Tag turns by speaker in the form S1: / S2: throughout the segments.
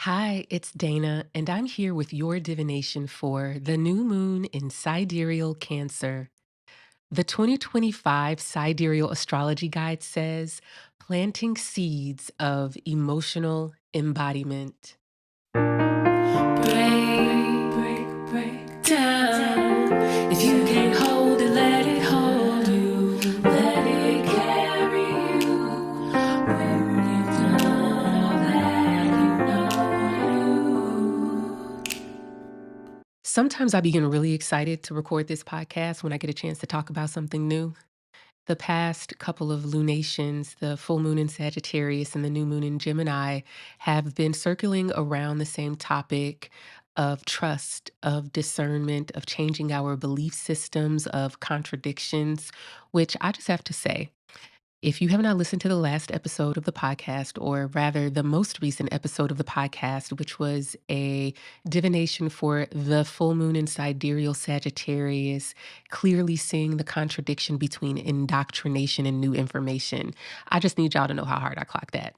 S1: Hi, it's Dana, and I'm here with your divination for the new moon in sidereal Cancer. The 2025 Sidereal Astrology Guide says planting seeds of emotional embodiment. Break down. If you can't hold it, let it hold you. Let it carry you. When you've done all that you. Sometimes I begin really excited to record this podcast when I get a chance to talk about something new. The past couple of lunations, the full moon in Sagittarius and the new moon in Gemini, have been circling around the same topic of trust, of discernment, of changing our belief systems, of contradictions, which I just have to say, if you have not listened to the last episode of the podcast, or rather the most recent episode of the podcast, which was a divination for the full moon in sidereal Sagittarius, clearly seeing the contradiction between indoctrination and new information, I just need y'all to know how hard I clocked that.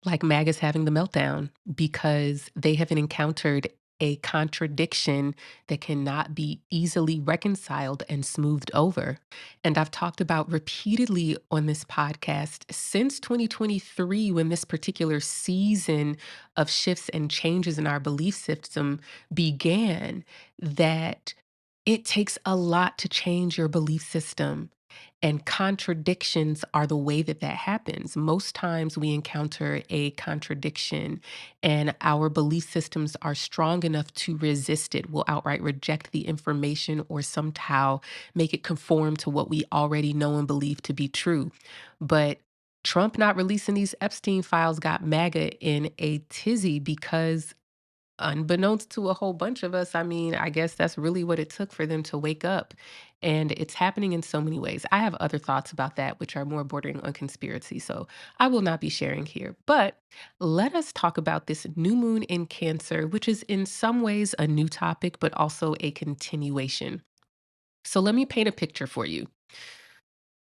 S1: Like MAGA's having the meltdown because they haven't encountered a contradiction that cannot be easily reconciled and smoothed over. And I've talked about repeatedly on this podcast since 2023, when this particular season of shifts and changes in our belief system began, that it takes a lot to change your belief system. And contradictions are the way that that happens. Most times we encounter a contradiction and our belief systems are strong enough to resist it. We'll outright reject the information or somehow make it conform to what we already know and believe to be true. But Trump not releasing these Epstein files got MAGA in a tizzy because, unbeknownst to a whole bunch of us, I mean, I guess that's really what it took for them to wake up. And it's happening in so many ways. I have other thoughts about that, which are more bordering on conspiracy. So I will not be sharing here. But let us talk about this new moon in Cancer, which is in some ways a new topic, but also a continuation. So let me paint a picture for you.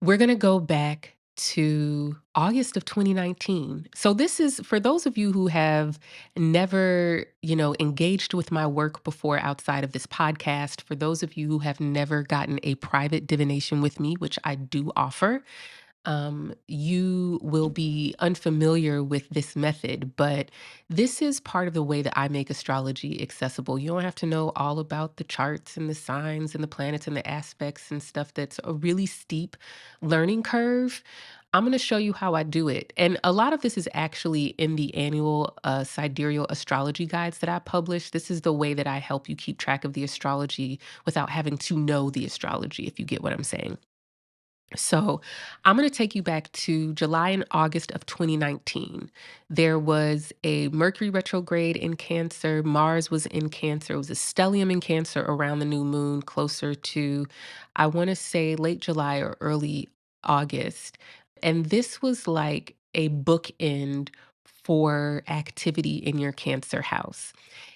S1: We're going to go back to August of 2019. So this is for those of you who have never, engaged with my work before outside of this podcast, for those of you who have never gotten a private divination with me, which I do offer, you will be unfamiliar with this method, but this is part of the way that I make astrology accessible. You don't have to know all about the charts and the signs and the planets and the aspects and stuff. That's a really steep learning curve. I'm going to show you how I do it. And a lot of this is actually in the annual sidereal astrology guides that I publish. This is the way that I help you keep track of the astrology without having to know the astrology, if you get what I'm saying. So I'm going to take you back to July and August of 2019. There was a Mercury retrograde in Cancer. Mars was in Cancer. It was a stellium in Cancer around the new moon, closer to, I want to say, late July or early August. And this was like a bookend for activity in your Cancer house.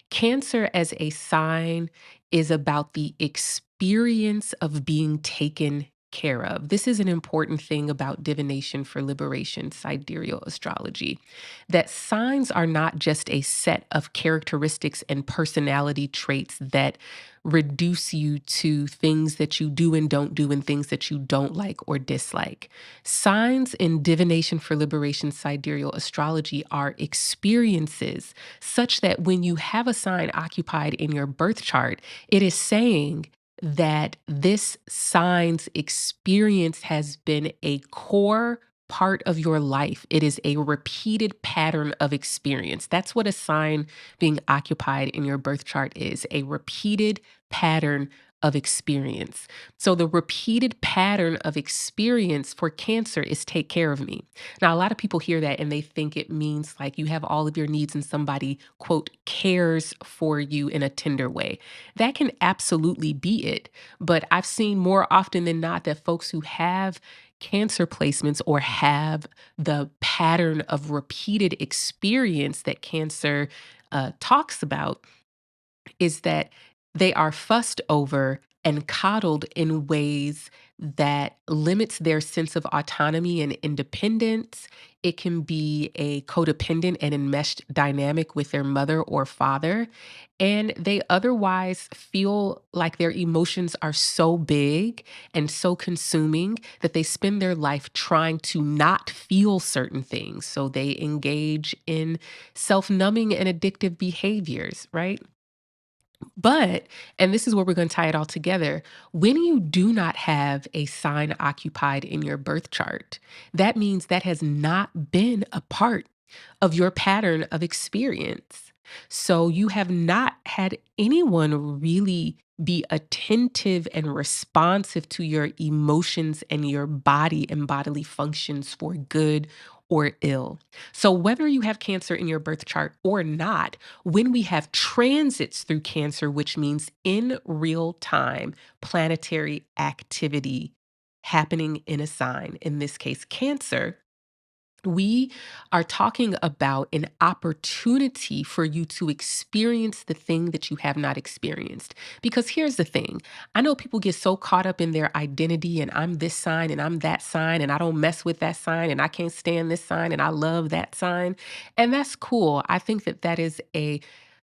S1: Cancer as a sign is about the experience of being taken care of. This is an important thing about divination for liberation, sidereal astrology, that signs are not just a set of characteristics and personality traits that reduce you to things that you do and don't do and things that you don't like or dislike. Signs in divination for liberation, sidereal astrology are experiences such that when you have a sign occupied in your birth chart, it is saying that this sign's experience has been a core part of your life. It is a repeated pattern of experience. That's what a sign being occupied in your birth chart is, a repeated pattern of experience. So the repeated pattern of experience for Cancer is take care of me. Now, a lot of people hear that and they think it means like you have all of your needs and somebody, quote, cares for you in a tender way. That can absolutely be it. But I've seen more often than not that folks who have Cancer placements or have the pattern of repeated experience that Cancer talks about is that they are fussed over and coddled in ways that limits their sense of autonomy and independence. It can be a codependent and enmeshed dynamic with their mother or father. And they otherwise feel like their emotions are so big and so consuming that they spend their life trying to not feel certain things. So they engage in self numbing and addictive behaviors, right? But, and this is where we're going to tie it all together, when you do not have a sign occupied in your birth chart, that means that has not been a part of your pattern of experience. So you have not had anyone really be attentive and responsive to your emotions and your body and bodily functions for good or ill. So whether you have cancer in your birth chart or not, when we have transits through cancer, which means in real time planetary activity happening in a sign, in this case, cancer, we are talking about an opportunity for you to experience the thing that you have not experienced. Because here's the thing, I know people get so caught up in their identity and I'm this sign and I'm that sign and I don't mess with that sign and I can't stand this sign and I love that sign. And that's cool. I think that that is a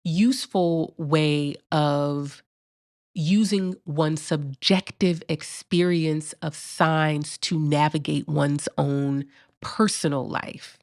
S1: useful way of using one's subjective experience of signs to navigate one's own personal life.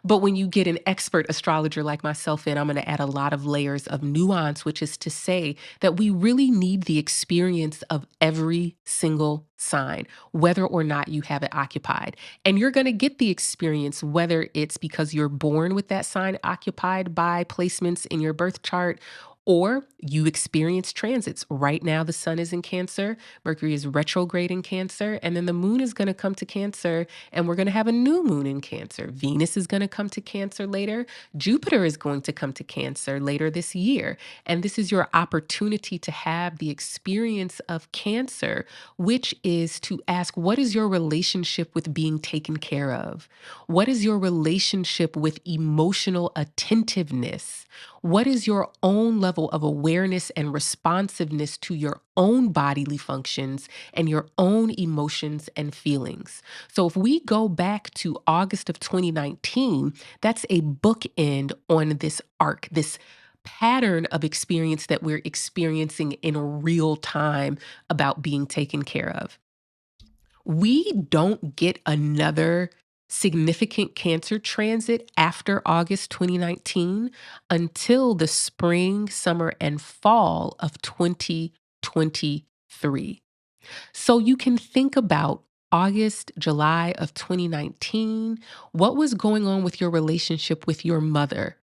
S1: But when you get an expert astrologer like myself in, I'm going to add a lot of layers of nuance, which is to say that we really need the experience of every single sign, whether or not you have it occupied. And you're going to get the experience, whether it's because you're born with that sign occupied by placements in your birth chart. Or you experience transits. Right now, the sun is in Cancer, Mercury is retrograde in Cancer, and then the moon is going to come to Cancer and we're going to have a new moon in Cancer. Venus is going to come to Cancer later. Jupiter is going to come to Cancer later this year. And this is your opportunity to have the experience of Cancer, which is to ask, what is your relationship with being taken care of? What is your relationship with emotional attentiveness? What is your own level of awareness and responsiveness to your own bodily functions and your emotions and feelings? So if we go back to August of 2019, that's a bookend on this arc, this pattern of experience that we're experiencing in real time about being taken care of. We don't get another significant Cancer transit after August 2019 until the spring, summer, and fall of 2023. So you can think about August, July of 2019. What was going on with your relationship with your mother?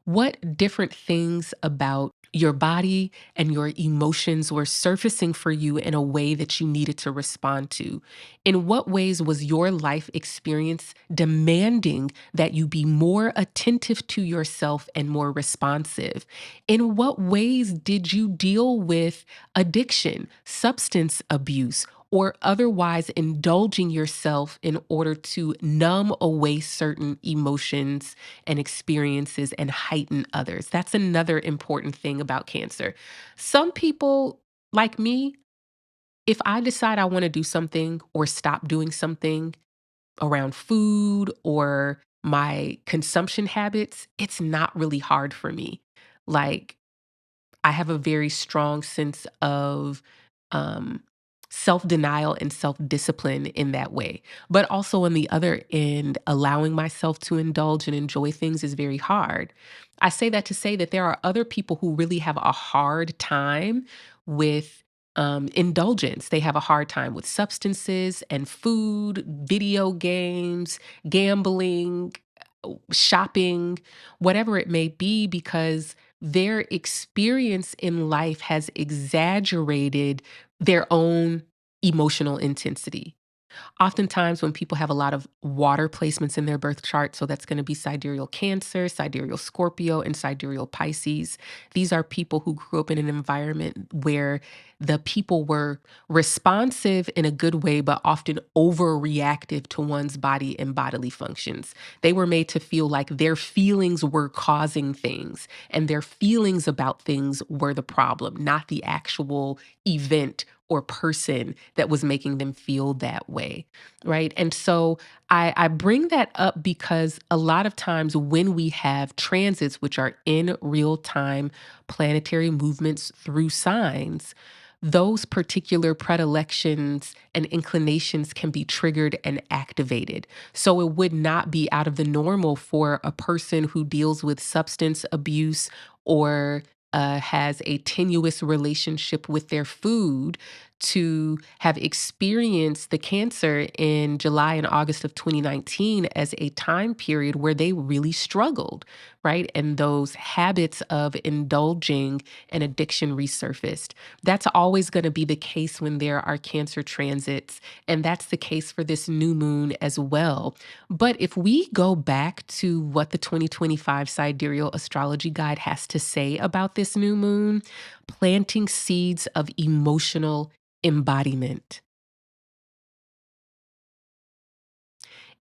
S1: What different things about your body and your emotions were surfacing for you in a way that you needed to respond to? In what ways was your life experience demanding that you be more attentive to yourself and more responsive? In what ways did you deal with addiction, substance abuse, or otherwise indulging yourself in order to numb away certain emotions and experiences and heighten others? That's another important thing about Cancer. Some people, like me, if I decide I want to do something or stop doing something around food or my consumption habits, it's not really hard for me. Like, I have a very strong sense of um, self denial and self discipline in that way. But also, on the other end, allowing myself to indulge and enjoy things is very hard. I say that to say that there are other people who really have a hard time with. Indulgence. They have a hard time with substances and food, video games, gambling, shopping, whatever it may be, because their experience in life has exaggerated their own emotional intensity. Oftentimes, when people have a lot of water placements in their birth chart, so that's going to be sidereal Cancer, sidereal Scorpio, and sidereal Pisces. These are people who grew up in an environment where the people were responsive in a good way, but often overreactive to one's body and bodily functions. They were made to feel like their feelings were causing things, and their feelings about things were the problem, not the actual event or person that was making them feel that way, right? And so I bring that up because a lot of times when we have transits, which are in real time planetary movements through signs, those particular predilections and inclinations can be triggered and activated. So it would not be out of the normal for a person who deals with substance abuse or has a tenuous relationship with their food to have experienced the cancer in July and August of 2019 as a time period where they really struggled, right? And those habits of indulging and addiction resurfaced. That's always going to be the case when there are cancer transits. And that's the case for this new moon as well. But if we go back to what the 2025 Sidereal Astrology Guide has to say about this new moon, planting seeds of emotional embodiment.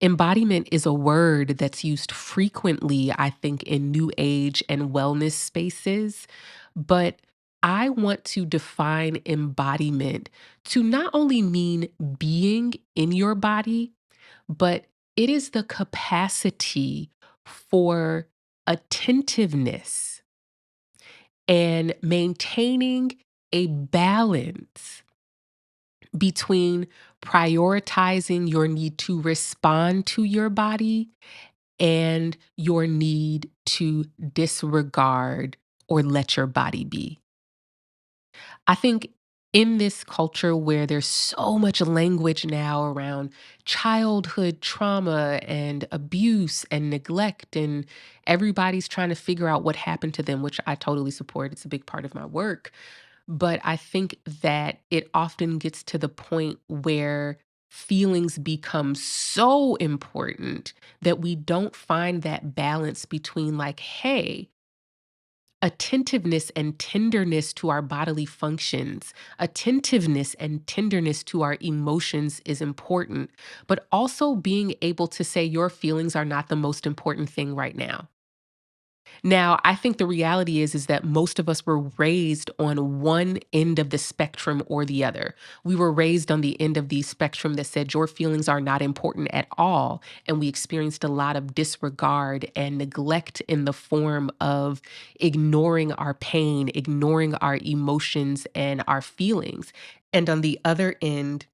S1: Embodiment is a word that's used frequently, I think, in new age and wellness spaces. But I want to define embodiment to not only mean being in your body, but it is the capacity for attentiveness and maintaining a balance between prioritizing your need to respond to your body and your need to disregard or let your body be. I think in this culture where there's so much language now around childhood trauma and abuse and neglect, and everybody's trying to figure out what happened to them, which I totally support. It's a big part of my work. But I think that it often gets to the point where feelings become so important that we don't find that balance between, like, hey, attentiveness and tenderness to our bodily functions, attentiveness and tenderness to our emotions is important, but also being able to say your feelings are not the most important thing right now. Now, I think the reality is that most of us were raised on one end of the spectrum or the other. We were raised on the end of the spectrum that said your feelings are not important at all, and we experienced a lot of disregard and neglect in the form of ignoring our pain, ignoring our emotions and our feelings. And on the other end,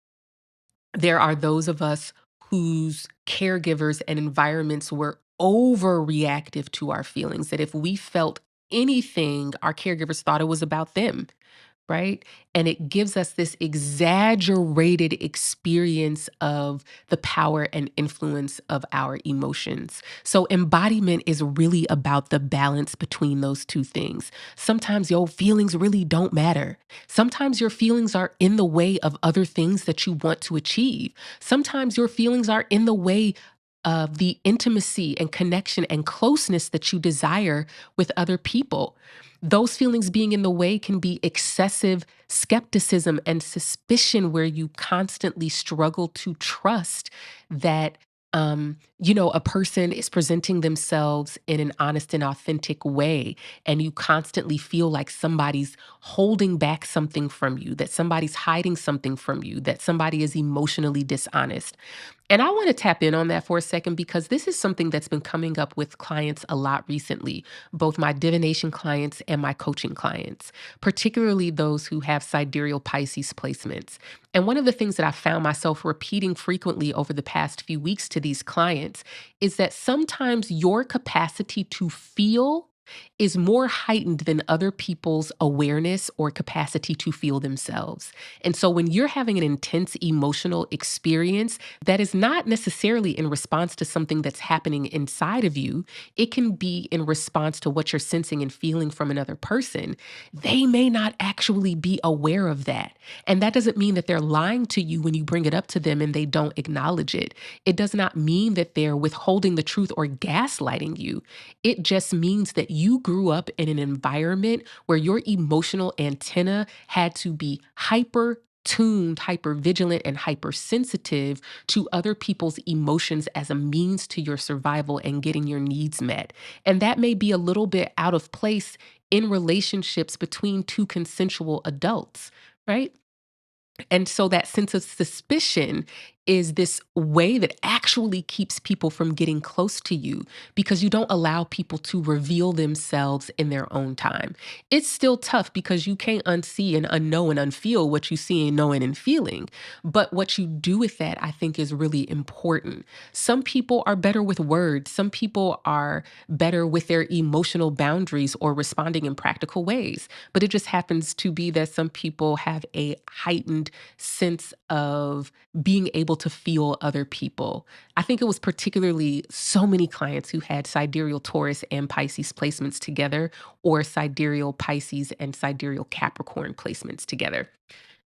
S1: there are those of us whose caregivers and environments were overreactive to our feelings, that if we felt anything, our caregivers thought it was about them, right? And it gives us this exaggerated experience of the power and influence of our emotions. So, embodiment is really about the balance between those two things. Sometimes your feelings really don't matter. Sometimes your feelings are in the way of other things that you want to achieve. Sometimes your feelings are in the way of the intimacy and connection and closeness that you desire with other people. Those feelings being in the way can be excessive skepticism and suspicion, where you constantly struggle to trust that, a person is presenting themselves in an honest and authentic way. And you constantly feel like somebody's holding back something from you, that somebody's hiding something from you, that somebody is emotionally dishonest. And I want to tap in on that for a second because this is something that's been coming up with clients a lot recently, both my divination clients and my coaching clients, particularly those who have sidereal Pisces placements. And one of the things that I found myself repeating frequently over the past few weeks to these clients is that sometimes your capacity to feel is more heightened than other people's awareness or capacity to feel themselves. And so when you're having an intense emotional experience that is not necessarily in response to something that's happening inside of you, it can be in response to what you're sensing and feeling from another person. They may not actually be aware of that. And that doesn't mean that they're lying to you when you bring it up to them and they don't acknowledge it. It does not mean that they're withholding the truth or gaslighting you. It just means that you grew up in an environment where your emotional antenna had to be hyper tuned, hyper vigilant, and hypersensitive to other people's emotions as a means to your survival and getting your needs met. And that may be a little bit out of place in relationships between two consensual adults, right? And so that sense of suspicion is this way that actually keeps people from getting close to you because you don't allow people to reveal themselves in their own time. It's still tough because you can't unsee and unknow and unfeel what you see and knowing and feeling. But what you do with that, I think, is really important. Some people are better with words, some people are better with their emotional boundaries or responding in practical ways. But it just happens to be that some people have a heightened sense of being able to feel other people. I think it was particularly so many clients who had sidereal Taurus and Pisces placements together, or sidereal Pisces and sidereal Capricorn placements together.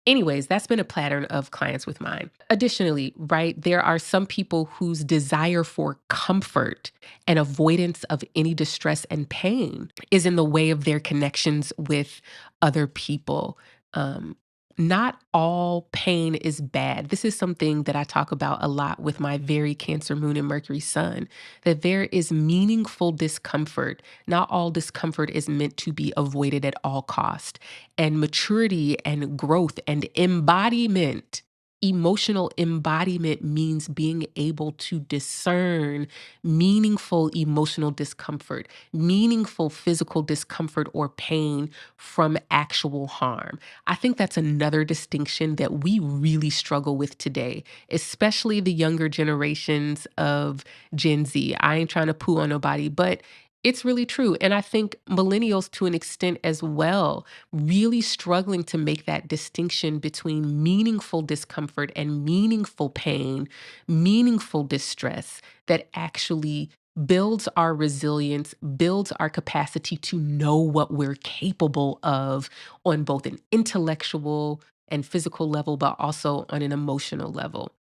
S1: Anyways, that's been a pattern of clients with mine. Additionally, right, there are some people whose desire for comfort and avoidance of any distress and pain is in the way of their connections with other people. Um, Not all pain is bad. This is something that I talk about a lot with my very Cancer moon and Mercury sun, that there is meaningful discomfort. Not all discomfort is meant to be avoided at all cost, and maturity and growth and embodiment. Emotional embodiment means being able to discern meaningful emotional discomfort, meaningful physical discomfort or pain from actual harm. I think that's another distinction that we really struggle with today, especially the younger generations of Gen Z. I ain't trying to poo on nobody, but it's really true. And I think millennials, to an extent as well, really struggling to make that distinction between meaningful discomfort and meaningful pain, meaningful distress that actually builds our resilience, builds our capacity to know what we're capable of on both an intellectual and physical level, but also on an emotional level.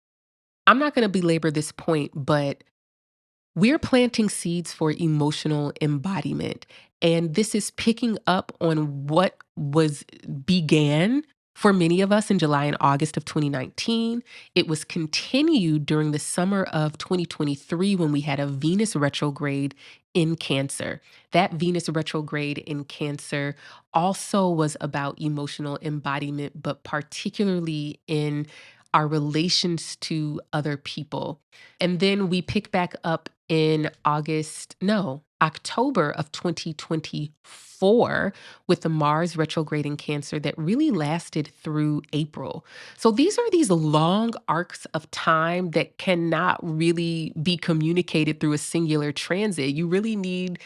S1: I'm not going to belabor this point, but we're planting seeds for emotional embodiment. And this is picking up on what was began for many of us in July and August of 2019. It was continued during the summer of 2023 when we had a Venus retrograde in Cancer. That Venus retrograde in Cancer also was about emotional embodiment, but particularly in our relations to other people. And then we pick back up in October of 2024 with the Mars retrograde in Cancer that really lasted through April. So these long arcs of time that cannot really be communicated through a singular transit. You really need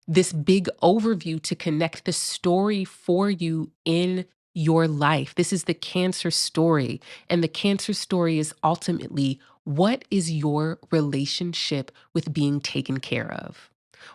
S1: this big overview to connect the story for you in your life. This is the Cancer story. And the Cancer story is ultimately, what is your relationship with being taken care of?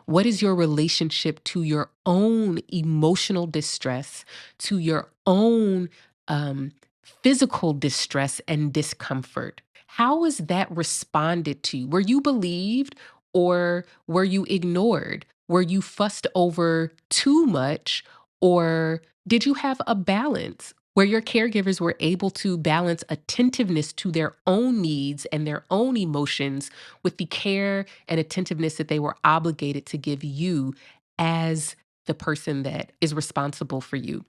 S1: What is your relationship to your own emotional distress, to your own um, physical distress and discomfort? How is that responded to? Were you believed or were you ignored? Were you fussed over too much, or did you have a balance where your caregivers were able to balance attentiveness to their own needs and their own emotions with the care and attentiveness that they were obligated to give you as the person that is responsible for you?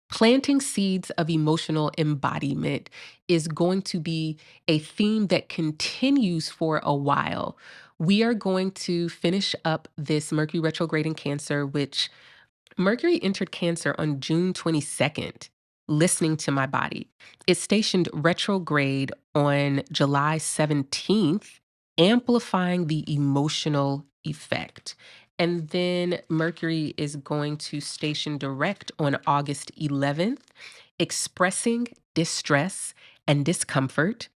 S1: Planting seeds of emotional embodiment is going to be a theme that continues for a while. We are going to finish up this Mercury retrograde in Cancer, which Mercury entered Cancer on June 22nd, listening to my body. It stationed retrograde on July 17th, amplifying the emotional effect. And then Mercury is going to station direct on August 11th, expressing distress and discomfort.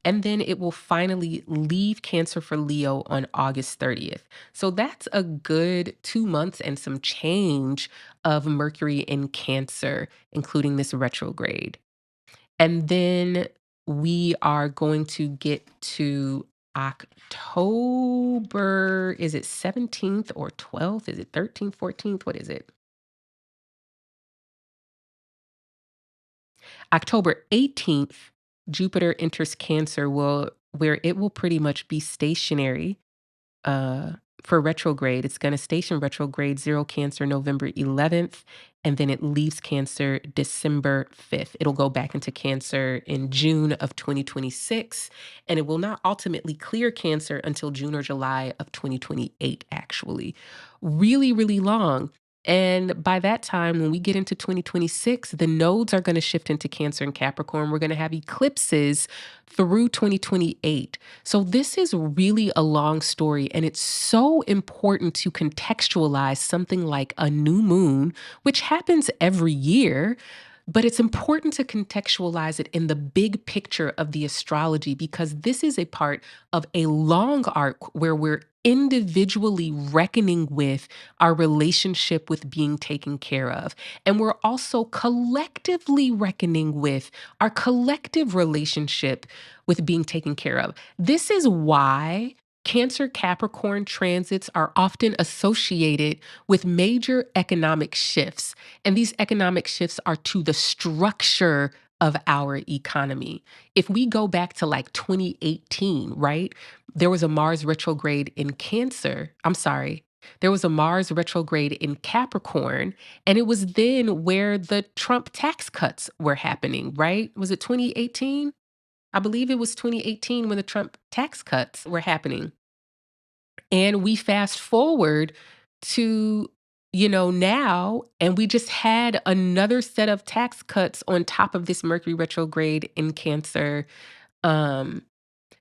S1: And then it will finally leave Cancer for Leo on August 30th. So that's a good 2 months and some change of Mercury in Cancer, including this retrograde. And then we are going to get to October. Is it 17th or 12th? Is it 13th, 14th? What is it? October 18th, Jupiter enters Cancer, where it will pretty much be stationary. For retrograde, it's going to station retrograde 0 Cancer November 11th, and then it leaves Cancer December 5th. It'll go back into Cancer in June of 2026, and it will not ultimately clear Cancer until June or July of 2028, actually. Really, really long. And by that time, when we get into 2026, the nodes are going to shift into Cancer and Capricorn. We're going to have eclipses through 2028. So, this is really a long story, and it's so important to contextualize something like a new moon, which happens every year. But it's important to contextualize it in the big picture of the astrology because this is a part of a long arc where we're individually reckoning with our relationship with being taken care of. And we're also collectively reckoning with our collective relationship with being taken care of. This is why Cancer Capricorn transits are often associated with major economic shifts. And these economic shifts are to the structure of our economy. If we go back to like 2018, right? There was a Mars retrograde in Cancer. I'm sorry. There was a Mars retrograde in Capricorn, and it was then where the Trump tax cuts were happening, right? Was it 2018? I believe it was 2018 when the Trump tax cuts were happening. And we fast forward to, now, and we just had another set of tax cuts on top of this Mercury retrograde in Cancer. Um,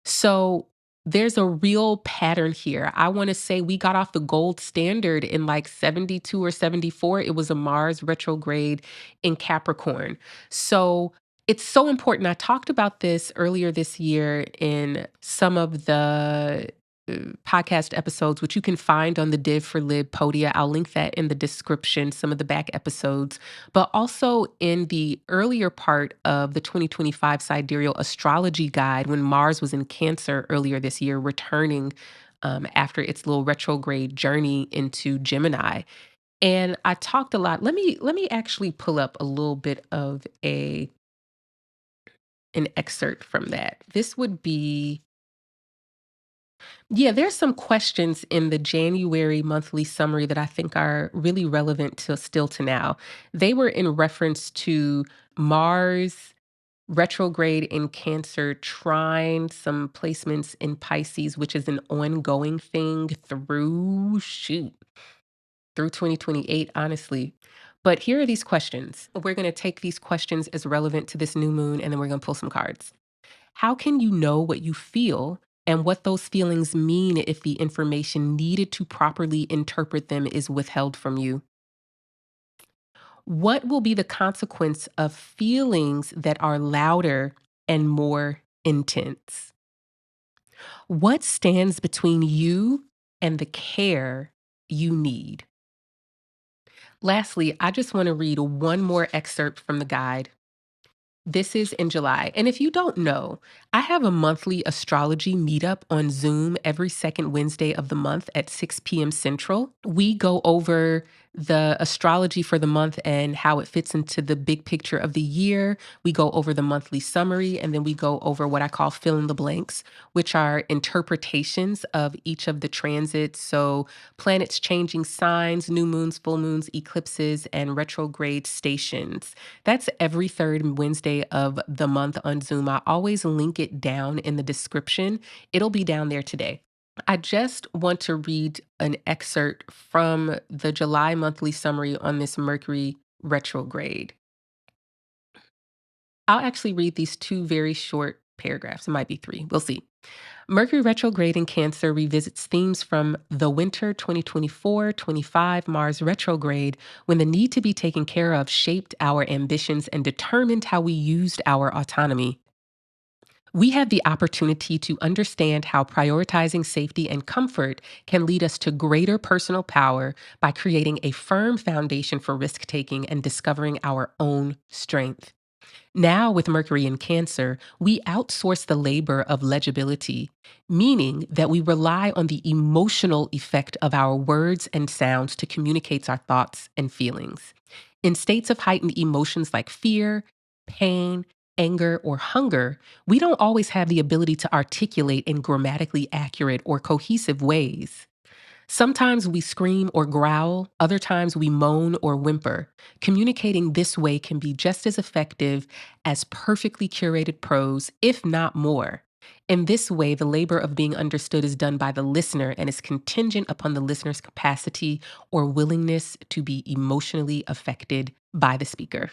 S1: so there's a real pattern here. I want to say we got off the gold standard in like 72 or 74. It was a Mars retrograde in Capricorn. So it's so important. I talked about this earlier this year in some of the podcast episodes, which you can find on the Div for Lib Podia. I'll link that in the description, some of the back episodes, but also in the earlier part of the 2025 Sidereal Astrology Guide when Mars was in Cancer earlier this year, returning after its little retrograde journey into Gemini. And I talked a lot. Let me actually pull up a little bit of an excerpt from that. This would be Yeah, there's some questions in the January monthly summary that I think are really relevant to still to now. They were in reference to Mars retrograde in Cancer, trine some placements in Pisces, which is an ongoing thing through 2028, honestly. But here are these questions. We're going to take these questions as relevant to this new moon, and then we're going to pull some cards. How can you know what you feel and what those feelings mean if the information needed to properly interpret them is withheld from you? What will be the consequence of feelings that are louder and more intense? What stands between you and the care you need? Lastly, I just want to read one more excerpt from the guide. This is in July. And if you don't know, I have a monthly astrology meetup on Zoom every second Wednesday of the month at 6 p.m. Central. We go over the astrology for the month and how it fits into the big picture of the year. We go over the monthly summary, and then we go over what I call fill in the blanks, which are interpretations of each of the transits. So, planets changing signs, new moons, full moons, eclipses, and retrograde stations. That's every third Wednesday of the month on Zoom. I always link it down in the description. It'll be down there today. I just want to read an excerpt from the July monthly summary on this Mercury retrograde. I'll actually read these two very short paragraphs. It might be three. We'll see. Mercury retrograde in Cancer revisits themes from the winter 2024-25 Mars retrograde when the need to be taken care of shaped our ambitions and determined how we used our autonomy. We have the opportunity to understand how prioritizing safety and comfort can lead us to greater personal power by creating a firm foundation for risk taking and discovering our own strength. Now, with Mercury in Cancer, we outsource the labor of legibility, meaning that we rely on the emotional effect of our words and sounds to communicate our thoughts and feelings. In states of heightened emotions like fear, pain, anger, or hunger, we don't always have the ability to articulate in grammatically accurate or cohesive ways. Sometimes we scream or growl, other times we moan or whimper. Communicating this way can be just as effective as perfectly curated prose, if not more. In this way, the labor of being understood is done by the listener and is contingent upon the listener's capacity or willingness to be emotionally affected by the speaker.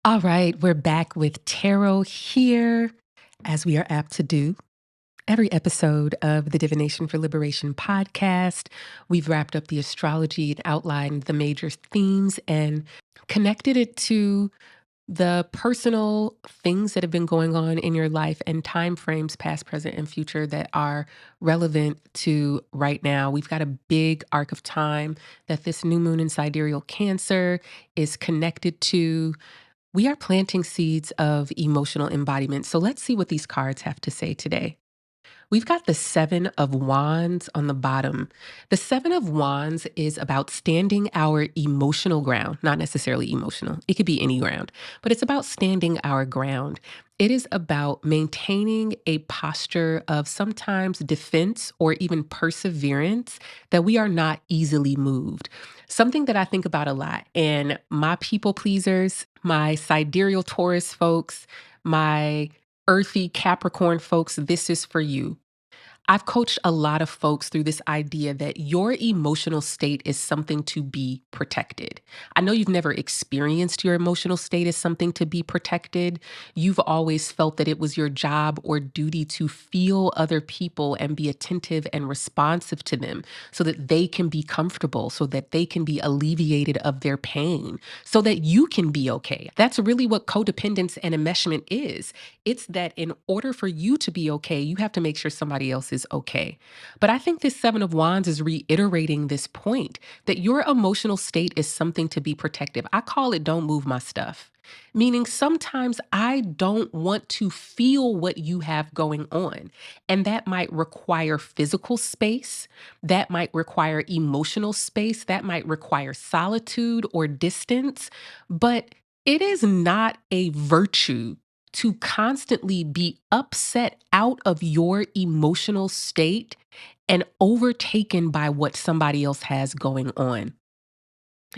S1: All right, we're back with Tarot here, as we are apt to do. Every episode of the Divination for Liberation podcast, we've wrapped up the astrology and outlined the major themes and connected it to the personal things that have been going on in your life and time frames, past, present, and future, that are relevant to right now. We've got a big arc of time that this new moon in sidereal Cancer is connected to. We are planting seeds of emotional embodiment. So let's see what these cards have to say today. We've got the Seven of Wands on the bottom. The Seven of Wands is about standing our emotional ground, not necessarily emotional. It could be any ground, but it's about standing our ground. It is about maintaining a posture of sometimes defense or even perseverance, that we are not easily moved. Something that I think about a lot, and my people pleasers, my sidereal Taurus folks, my earthy Capricorn folks, this is for you. I've coached a lot of folks through this idea that your emotional state is something to be protected. I know you've never experienced your emotional state as something to be protected. You've always felt that it was your job or duty to feel other people and be attentive and responsive to them so that they can be comfortable, so that they can be alleviated of their pain, so that you can be okay. That's really what codependence and enmeshment is. It's that in order for you to be okay, you have to make sure somebody else is okay. But I think this Seven of Wands is reiterating this point, that your emotional state is something to be protective. I call it don't move my stuff. Meaning sometimes I don't want to feel what you have going on. And that might require physical space. That might require emotional space. That might require solitude or distance. But it is not a virtue to constantly be upset out of your emotional state and overtaken by what somebody else has going on.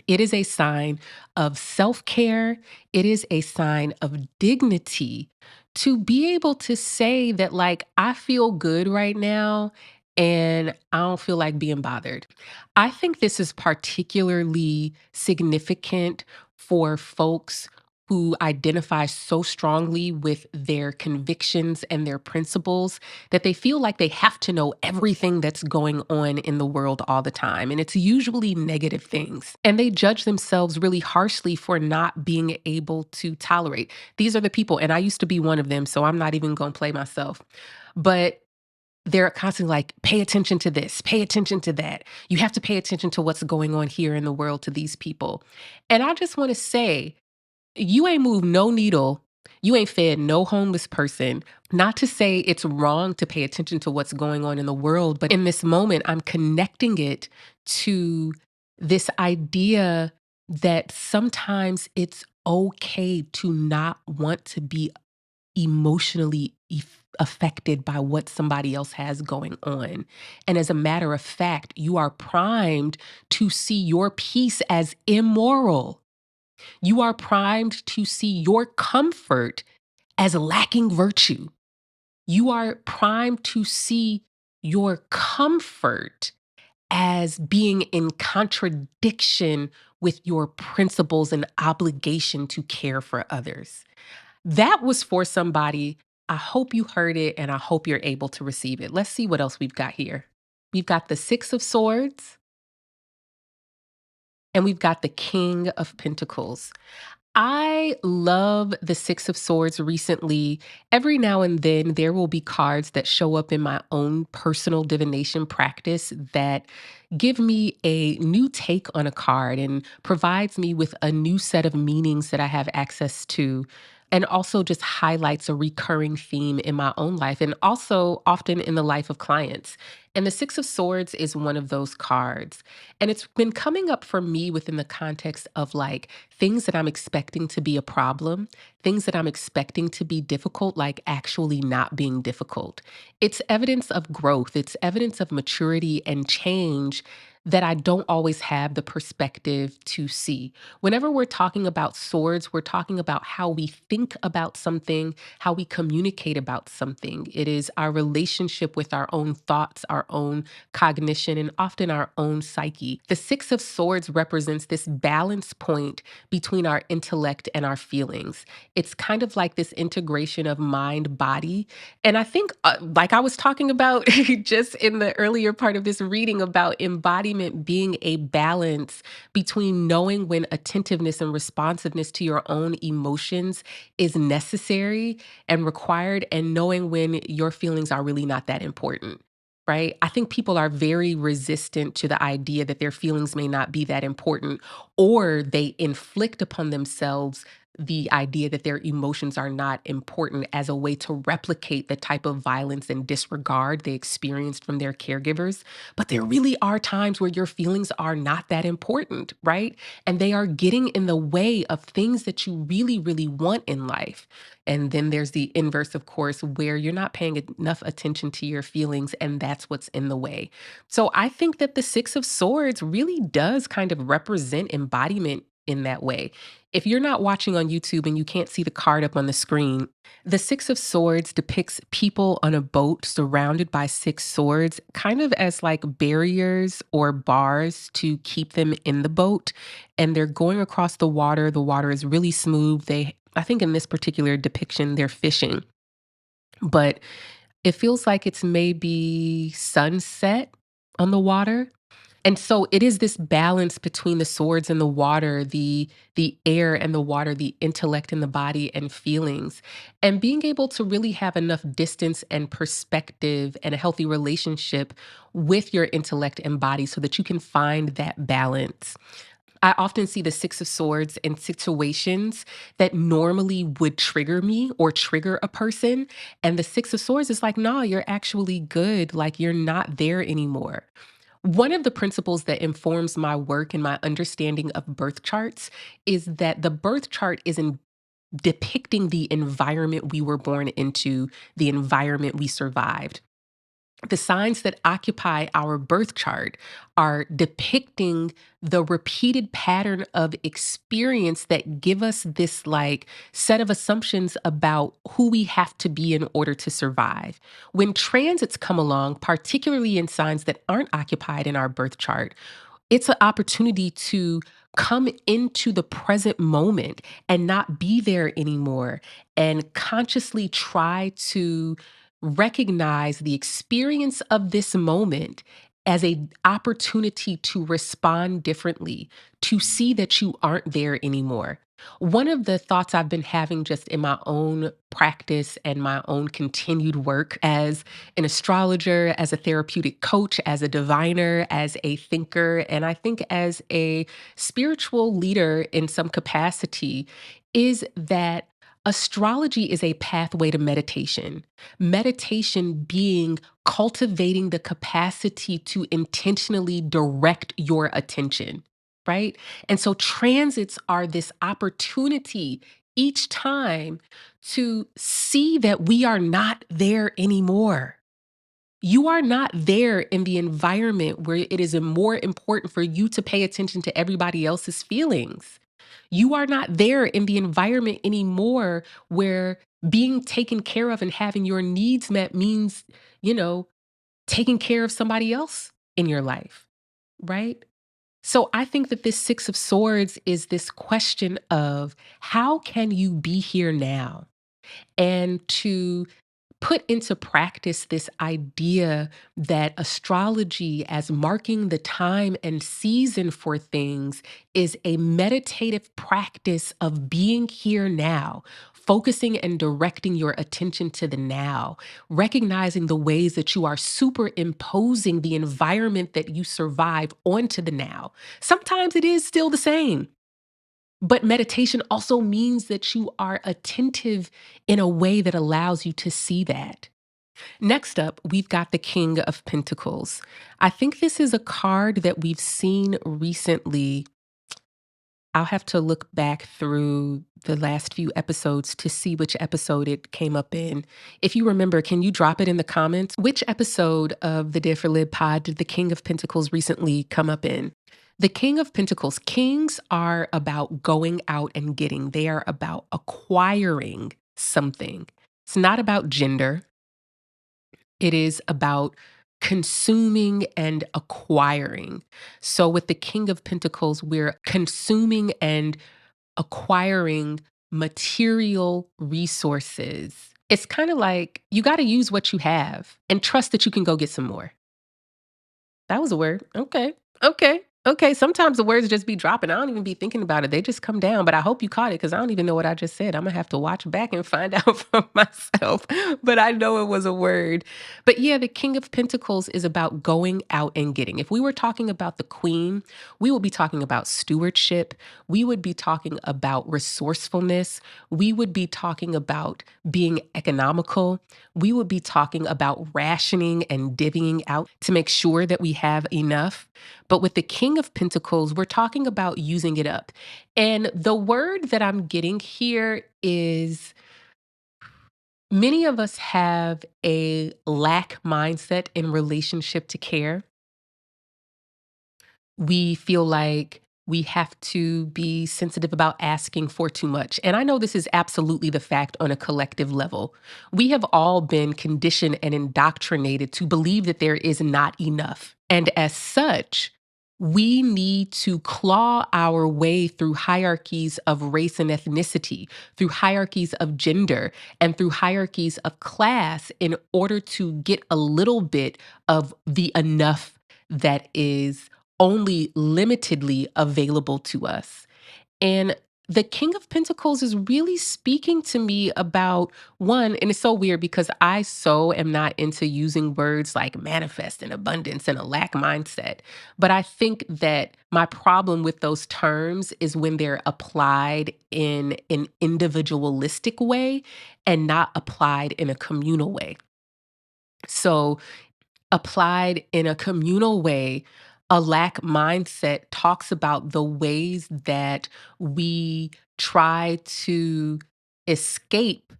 S1: It is a sign of self care. It is a sign of dignity to be able to say that, like, I feel good right now and I don't feel like being bothered. I think this is particularly significant for folks who identify so strongly with their convictions and their principles that they feel like they have to know everything that's going on in the world all the time. And it's usually negative things. And they judge themselves really harshly for not being able to tolerate. These are the people, and I used to be one of them, so I'm not even going to play myself. But they're constantly like, pay attention to this, pay attention to that. You have to pay attention to what's going on here in the world to these people. And I just want to say, you ain't moved no needle. You ain't fed no homeless person. Not to say it's wrong to pay attention to what's going on in the world, but in this moment, I'm connecting it to this idea that sometimes it's okay to not want to be emotionally affected by what somebody else has going on. And as a matter of fact, you are primed to see your peace as immoral. You are primed to see your comfort as lacking virtue. You are primed to see your comfort as being in contradiction with your principles and obligation to care for others. That was for somebody. I hope you heard it and I hope you're able to receive it. Let's see what else we've got here. We've got the Six of Swords and we've got the King of Pentacles. I love the Six of Swords recently. Every now and then, there will be cards that show up in my own personal divination practice that give me a new take on a card and provides me with a new set of meanings that I have access to. and also just highlights a recurring theme in my own life and also often in the life of clients. And the Six of Swords is one of those cards. And it's been coming up for me within the context of like things that I'm expecting to be a problem, things that I'm expecting to be difficult, like actually not being difficult. It's evidence of growth, it's evidence of maturity and change that I don't always have the perspective to see. Whenever we're talking about swords, we're talking about how we think about something, how we communicate about something. It is our relationship with our own thoughts, our own cognition, and often our own psyche. The Six of Swords represents this balance point between our intellect and our feelings. It's kind of like this integration of mind, body. And I think, like I was talking about just in the earlier part of this reading about embodiment being a balance between knowing when attentiveness and responsiveness to your own emotions is necessary and required, and knowing when your feelings are really not that important. Right? I think people are very resistant to the idea that their feelings may not be that important, or they inflict upon themselves the idea that their emotions are not important as a way to replicate the type of violence and disregard they experienced from their caregivers. But there really are times where your feelings are not that important, right? And they are getting in the way of things that you really, really want in life. And then there's the inverse, of course, where you're not paying enough attention to your feelings, and that's what's in the way. So I think that the Six of Swords really does kind of represent embodiment in that way. If you're not watching on YouTube and you can't see the card up on the screen, the Six of Swords depicts people on a boat surrounded by six swords, kind of as like barriers or bars to keep them in the boat. And they're going across the water. The water is really smooth. I think in this particular depiction, they're fishing, but it feels like it's maybe sunset on the water. And so it is this balance between the swords and the water, the air and the water, the intellect and the body and feelings. And being able to really have enough distance and perspective and a healthy relationship with your intellect and body so that you can find that balance. I often see the Six of Swords in situations that normally would trigger me or trigger a person. And the Six of Swords is like, nah, you're actually good. Like, you're not there anymore. One of the principles that informs my work and my understanding of birth charts is that the birth chart is in depicting the environment we were born into, the environment we survived. The signs that occupy our birth chart are depicting the repeated pattern of experience that give us this like set of assumptions about who we have to be in order to survive. When transits come along, particularly in signs that aren't occupied in our birth chart, it's an opportunity to come into the present moment and not be there anymore and consciously try to recognize the experience of this moment as a opportunity to respond differently, to see that you aren't there anymore. One of the thoughts I've been having just in my own practice and my own continued work as an astrologer, as a therapeutic coach, as a diviner, as a thinker, and I think as a spiritual leader in some capacity, is that astrology is a pathway to meditation. Meditation being cultivating the capacity to intentionally direct your attention, right? And so transits are this opportunity each time to see that we are not there anymore. You are not there in the environment where it is more important for you to pay attention to everybody else's feelings. You are not there in the environment anymore where being taken care of and having your needs met means, you know, taking care of somebody else in your life, right? So I think that this Six of Swords is this question of how can you be here now? And to put into practice this idea that astrology, as marking the time and season for things, is a meditative practice of being here now, focusing and directing your attention to the now, recognizing the ways that you are superimposing the environment that you survive onto the now. Sometimes it is still the same. But meditation also means that you are attentive in a way that allows you to see that. Next up, we've got the King of Pentacles. I think this is a card that we've seen recently. I'll have to look back through the last few episodes to see which episode it came up in. If you remember, can you drop it in the comments? Which episode of the Dare for Lib pod did the King of Pentacles recently come up in? The King of Pentacles, kings are about going out and getting, they are about acquiring something. It's not about gender. It is about consuming and acquiring. So with the King of Pentacles, we're consuming and acquiring material resources. It's kind of like you got to use what you have and trust that you can go get some more. That was a word. Okay. Okay. Okay. Sometimes the words just be dropping. I don't even be thinking about it. They just come down. But I hope you caught it because I don't even know what I just said. I'm going to have to watch back and find out for myself. But I know it was a word. But yeah, the King of Pentacles is about going out and getting. If we were talking about the Queen, we would be talking about stewardship. We would be talking about resourcefulness. We would be talking about being economical. We would be talking about rationing and divvying out to make sure that we have enough. But with the King of Pentacles, we're talking about using it up. And the word that I'm getting here is many of us have a lack mindset in relationship to care. We feel like we have to be sensitive about asking for too much. And I know this is absolutely the fact on a collective level. We have all been conditioned and indoctrinated to believe that there is not enough. And as such, we need to claw our way through hierarchies of race and ethnicity, through hierarchies of gender, and through hierarchies of class in order to get a little bit of the enough that is only limitedly available to us. And the King of Pentacles is really speaking to me about one, and it's so weird because I so am not into using words like manifest and abundance and a lack mindset. But I think that my problem with those terms is when they're applied in an individualistic way and not applied in a communal way. So applied in a communal way, a lack mindset talks about the ways that we try to escape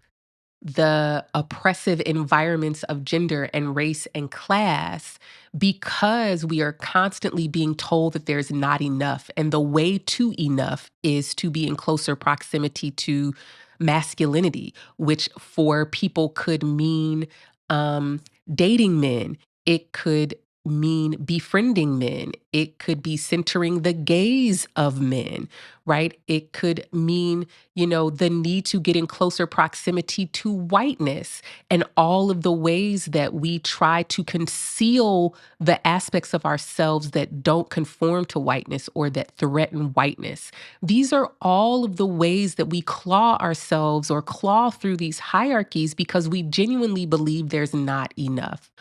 S1: the oppressive environments of gender and race and class because we are constantly being told that there's not enough. And the way to enough is to be in closer proximity to masculinity, which for people could mean um, dating men. It could mean befriending men. It could be centering the gaze of men, right? It could mean the need to get in closer proximity to whiteness and all of the ways that we try to conceal the aspects of ourselves that don't conform to whiteness or that threaten whiteness. These are all of the ways that we claw ourselves or claw through these hierarchies because we genuinely believe there's not enough.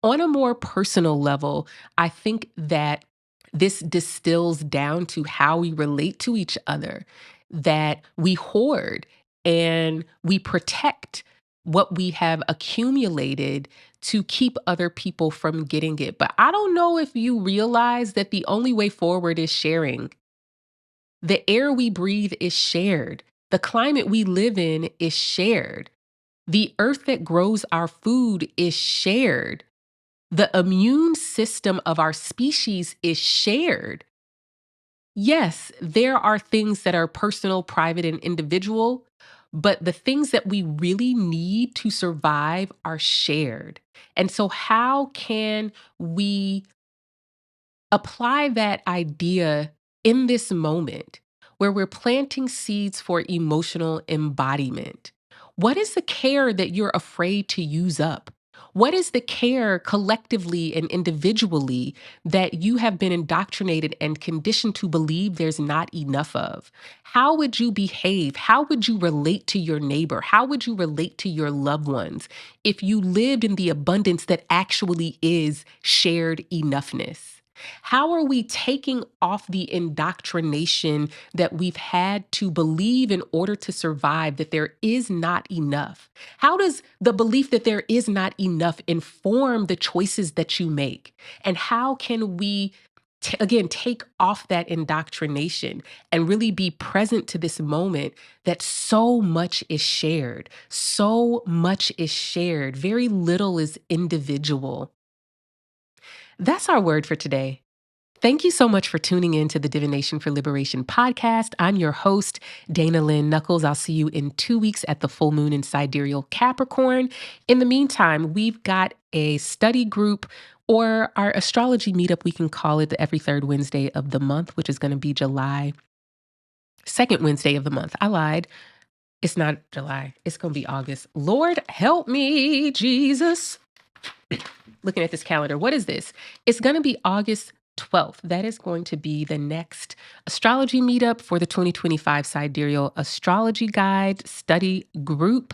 S1: On a more personal level, I think that this distills down to how we relate to each other, that we hoard and we protect what we have accumulated to keep other people from getting it. But I don't know if you realize that the only way forward is sharing. The air we breathe is shared. The climate we live in is shared. The earth that grows our food is shared. The immune system of our species is shared. Yes, there are things that are personal, private, and individual, but the things that we really need to survive are shared. And so, how can we apply that idea in this moment where we're planting seeds for emotional embodiment? What is the care that you're afraid to use up? What is the care collectively and individually that you have been indoctrinated and conditioned to believe there's not enough of? How would you behave? How would you relate to your neighbor? How would you relate to your loved ones if you lived in the abundance that actually is shared enoughness? How are we taking off the indoctrination that we've had to believe in order to survive that there is not enough? How does the belief that there is not enough inform the choices that you make? And how can we, again, take off that indoctrination and really be present to this moment that so much is shared? So much is shared, very little is individual. That's our word for today. Thank you so much for tuning in to the Divination for Liberation podcast. I'm your host, Dana Lynn Knuckles. I'll see you in 2 weeks at the full moon in sidereal Capricorn. In the meantime, we've got a study group or our astrology meetup. We can call it the every third Wednesday of the month, which is going to be July, second Wednesday of the month. I lied. It's not July. It's going to be August. Lord, help me, Jesus. Looking at this calendar, what is this? It's going to be August 12th. That is going to be the next astrology meetup for the 2025 Sidereal Astrology Guide Study Group.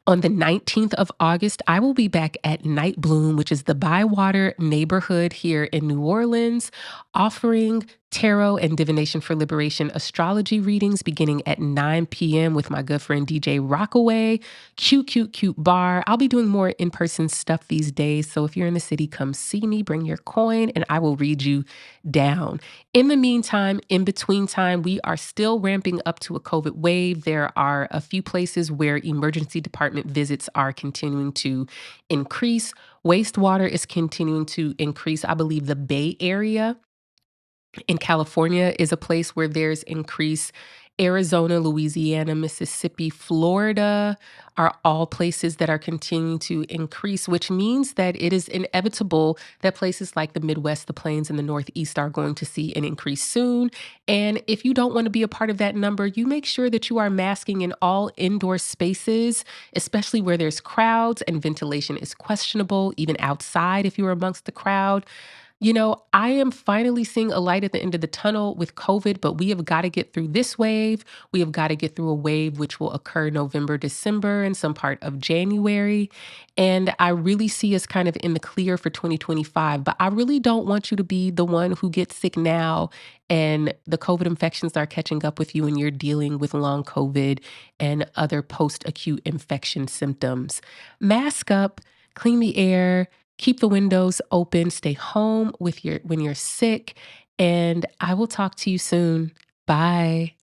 S1: On the 19th of August, I will be back at Night Bloom, which is the Bywater neighborhood here in New Orleans, offering tarot and divination for liberation astrology readings beginning at 9 p.m. with my good friend DJ Rockaway. Cute, cute, cute bar. I'll be doing more in-person stuff these days. So if you're in the city, come see me, bring your coin, and I will read you down. In the meantime, in between time, we are still ramping up to a COVID wave. There are a few places where emergency department visits are continuing to increase. Wastewater is continuing to increase. I believe the Bay Area in California is a place where there's increase. Arizona, Louisiana, Mississippi, Florida are all places that are continuing to increase, which means that it is inevitable that places like the Midwest, the Plains, and the Northeast are going to see an increase soon. And if you don't want to be a part of that number, you make sure that you are masking in all indoor spaces, especially where there's crowds and ventilation is questionable, even outside if you're amongst the crowd. I am finally seeing a light at the end of the tunnel with COVID, but we have got to get through this wave. We have got to get through a wave which will occur November, December, and some part of January. And I really see us kind of in the clear for 2025, but I really don't want you to be the one who gets sick now and the COVID infections are catching up with you and you're dealing with long COVID and other post-acute infection symptoms. Mask up, clean the air, keep the windows open, stay home with when you're sick, and I will talk to you soon. Bye.